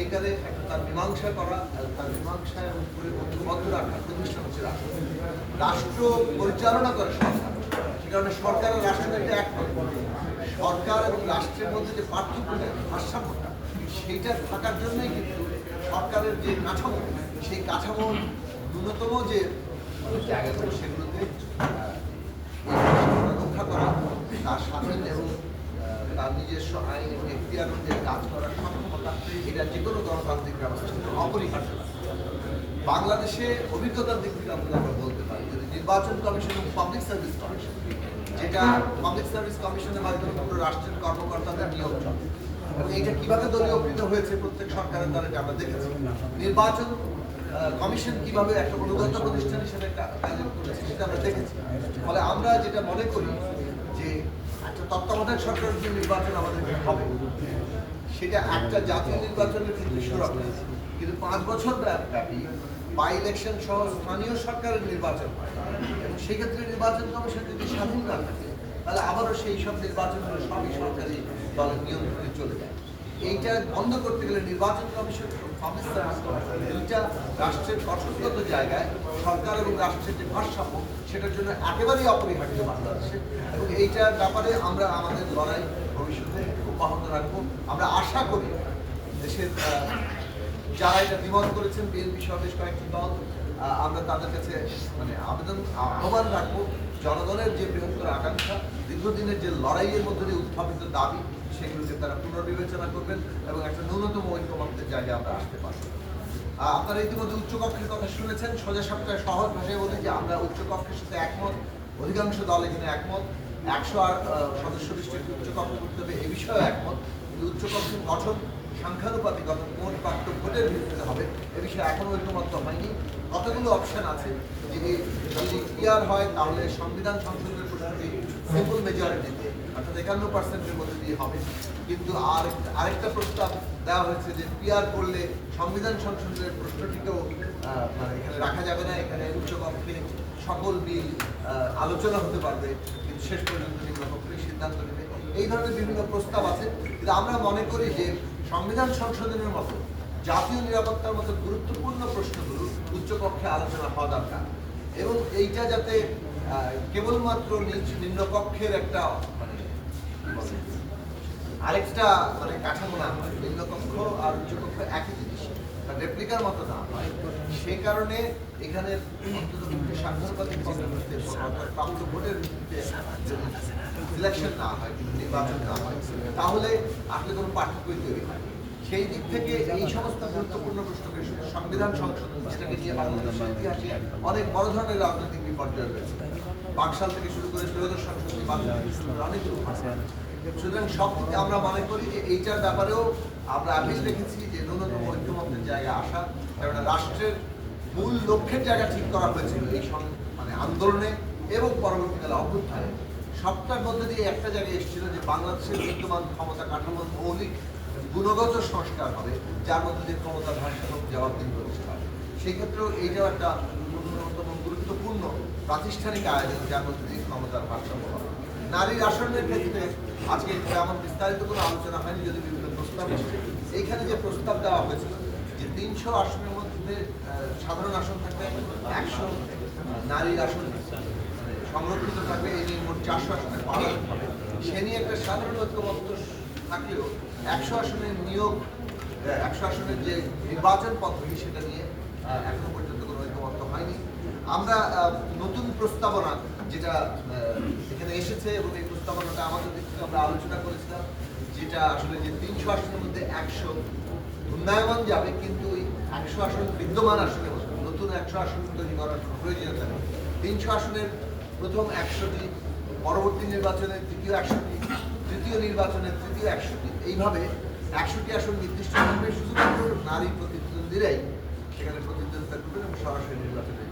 সত্যিকারে একটা তার মীমাংসা করা, তার মীমাংসা এবং বদ্ধ রাখার প্রতিষ্ঠান হচ্ছে রাষ্ট্র। রাষ্ট্র পরিচালনা করে সরকার, সে কারণে সরকার আর রাষ্ট্রের একটা এক সরকার এবং রাষ্ট্রের মধ্যে যে পার্থক্যটা, ভারসাম্যটা, সেইটা থাকার জন্যই কিন্তু সরকারের যে কাঠামো, সেই কাঠামোর ন্যূনতম যে জায়গাগুলো সেগুলোতে রক্ষা করা, তার স্বাধীন এবং তার নিজস্ব আইন এবং এখতিয়ার অনুযায়ী কাজ করার সক্ষমতা, এটা যে কোনো গণতান্ত্রিক ব্যবস্থা অপরিহার্য। বাংলাদেশে অভিজ্ঞতার দিক থেকে আমরা বলতে পারি যদি নির্বাচন কমিশন এবং পাবলিক সার্ভিস কমিশন, যেটা পাবলিক সার্ভিস কমিশনের মাধ্যমে পুরো রাষ্ট্রের কর্মকর্তাদের নিয়োগ চলে এবং এইটা কিভাবে দলীয়কৃত হয়েছে প্রত্যেক সরকারের দ্বারা আমরা দেখেছি। নির্বাচন কমিশন কিভাবে একটা অনুগত প্রতিষ্ঠান হিসেবে কাজ করেছে সেটা আমরা দেখেছি। ফলে আমরা যেটা মনে করি যে একটা তত্ত্বাবধায়ক সরকারের যে নির্বাচন আমাদের হবে, সেটা একটা জাতীয় নির্বাচনের ক্ষেত্রে সুরক্ষা, কিন্তু 5 বছর ব্যাপী বাই ইলেকশন সহ স্থানীয় সরকারের নির্বাচন হয় এবং সেক্ষেত্রে নির্বাচন কমিশন যদি স্বাধীন না থাকে, তাহলে আবারও সেই সব নির্বাচনগুলো সবই সরকারি দলের নিয়ন্ত্রণে চলে যায়। এইটা বন্ধ করতে গেলে নির্বাচন কমিশন এবং পাবলিক সার্ভিস কমিশন দুইটা রাষ্ট্রের গঠনগত জায়গায় সরকার এবং রাষ্ট্রের যে ভারসাম্য, সেটার জন্য একেবারেই অপরিহার্য বাংলাদেশে। এবং এইটার ব্যাপারে আমরা আমাদের লড়াই ভবিষ্যতে অব্যাহত রাখবো। আমরা আশা করি দেশের যারা এটা দ্বিমত করেছেন, বিএনপি সহ বেশ কয়েকটি দল, আমরা তাদের কাছে আহ্বান রাখবো, জনগণের যে বৃহত্তর আকাঙ্ক্ষা, দীর্ঘদিনের যে লড়াইয়ের মধ্যে দিয়ে উত্থাপিত দাবি, সেগুলোকে তারা পুনর্বিবেচনা করবেন এবং একটা ন্যূনতম ঐক্যমত্যের জায়গায় আমরা আসতে পারবো। আপনারা ইতিমধ্যে উচ্চকক্ষের কথা শুনেছেন। সোজা সাপটায় সহজ ভাষায় বলি যে আমরা উচ্চকক্ষের সাথে একমত, অধিকাংশ দল এখানে একমত। 108 সদস্য বিশিষ্ট উচ্চকক্ষ করতে হবে, এ বিষয়েও একমত। কিন্তু উচ্চকক্ষের গঠন সংখ্যানুপাতিক অর্থাৎ মোট প্রাপ্ত ভোটের ভিত্তিতে হবে, এ বিষয়ে এখনও ঐক্যমত্য হয়নি। কতগুলো অপশন আছে, যদি ক্লিয়ার হয় তাহলে সংবিধান সংশোধনের প্রশ্নটি সিম্পল মেজরিটিতে অর্থাৎ 51%-এর মধ্যে দিয়ে হবে। কিন্তু আরেকটা প্রস্তাব দেওয়া হয়েছে যে পিআর করলে সংবিধান সংশোধনের প্রশ্নটিকেও এখানে রাখা যাবে না, এখানে উচ্চকক্ষে সকল বিল আলোচনা হতে পারবে, কিন্তু শেষ পর্যন্ত নিম্নকক্ষেই সিদ্ধান্ত নেবে। এই ধরনের বিভিন্ন প্রস্তাব আছে। কিন্তু আমরা মনে করি যে সংবিধান সংশোধনের মতো, জাতীয় নিরাপত্তার মতো গুরুত্বপূর্ণ প্রশ্নগুলো উচ্চকক্ষে আলোচনা হওয়া দরকার এবং এইটা যাতে কেবলমাত্র নিম্নকক্ষের একটা আরেকটা কাঠামো না হয়, নিম্নকক্ষ আর উচ্চকক্ষ একই জিনিস, রেপ্লিকার মতো না হয়। সেই কারণে এখানে অন্তত সাংগঠনিক প্রাপ্ত ভোটের ভিত্তিতে সিলেকশন না হয়, কিন্তু নির্বাচন না হয়, তাহলে আসলে কোনো পার্থক্যই তৈরি হয়। সেই দিক থেকে এই সমস্ত গুরুত্বপূর্ণ প্রশ্নকে সংবিধান সংশোধন, যেটাকে নিয়ে বাংলাদেশের ইতিহাসে অনেক বড় ধরনের রাজনৈতিক বিপর্যয় রয়েছে, বাকশাল থেকে শুরু করে ত্রয়োদশ সংশোধনী, অনেকগুলো। সুতরাং সব থেকে আমরা মনে করি যে এইটার ব্যাপারেও আমরা আপিল রেখেছি যে ন্যূনতম ঐক্যমত্যের জায়গায় আসা, কারণ রাষ্ট্রের মূল লক্ষ্যের জায়গা ঠিক করা হয়েছিল এই আন্দোলনে এবং পরবর্তীকালে অভ্যুত্থানে। সবটার মধ্যে দিয়ে একটা জায়গায় এসেছিল যে বাংলাদেশের বিদ্যমান ক্ষমতা কাঠামোর মৌলিক গুণগত সংস্কার হবে, যার মধ্যে দিয়ে ক্ষমতার ভারসাম্য জবাবদিহি করতে পারে। সেই ক্ষেত্রেও এইটাও একটা অন্যতম গুরুত্বপূর্ণ প্রাতিষ্ঠানিক আয়োজন, যার মধ্যে দিয়ে ক্ষমতার ভারসাম্য হবে। নারীর আসনের ক্ষেত্রে আজকে তেমন বিস্তারিত কোনো আলোচনা হয়নি, যদি বিভিন্ন প্রস্তাব এসেছে। এইখানে যে প্রস্তাব দেওয়া হয়েছিল যে 300 আসনের মধ্যে সাধারণ আসন থাকবে, 100 নারীর আসন সংরক্ষিত থাকবে, এই নিয়ে মোট 400 আসনের পার্লামেন্ট হবে, সে নিয়ে একটা সাধারণ ঐক্যমত্য থাকলেও 100 আসনের নিয়োগ, 100 আসনের যে নির্বাচন পদ্ধতি, সেটা নিয়ে এখনো পর্যন্ত কোনো ঐক্যমত্য হয়নি। আমরা নতুন প্রস্তাবনা যেটা এখানে এসেছে এবং এই প্রস্তাবনাটা আমাদের দিক থেকে আমরা আলোচনা করেছিলাম, যেটা আসলে যে 300 আসনের মধ্যে 100 উন্নয়ন যাবে, কিন্তু ওই 100 আসন বিদ্যমান আসনের মধ্যে নতুন 100 আসন তৈরি করার প্রয়োজনীয়তা নেই। 300 আসনের প্রথম 100টি, পরবর্তী নির্বাচনের দ্বিতীয় 100টি, তৃতীয় নির্বাচনের তৃতীয় 100টি, এইভাবে 100টি আসন নির্দিষ্ট করবে। শুধুমাত্র নারী প্রতিদ্বন্দ্বীরাই সেখানে প্রতিদ্বন্দ্বিতা করবেন এবং সরাসরি নির্বাচনে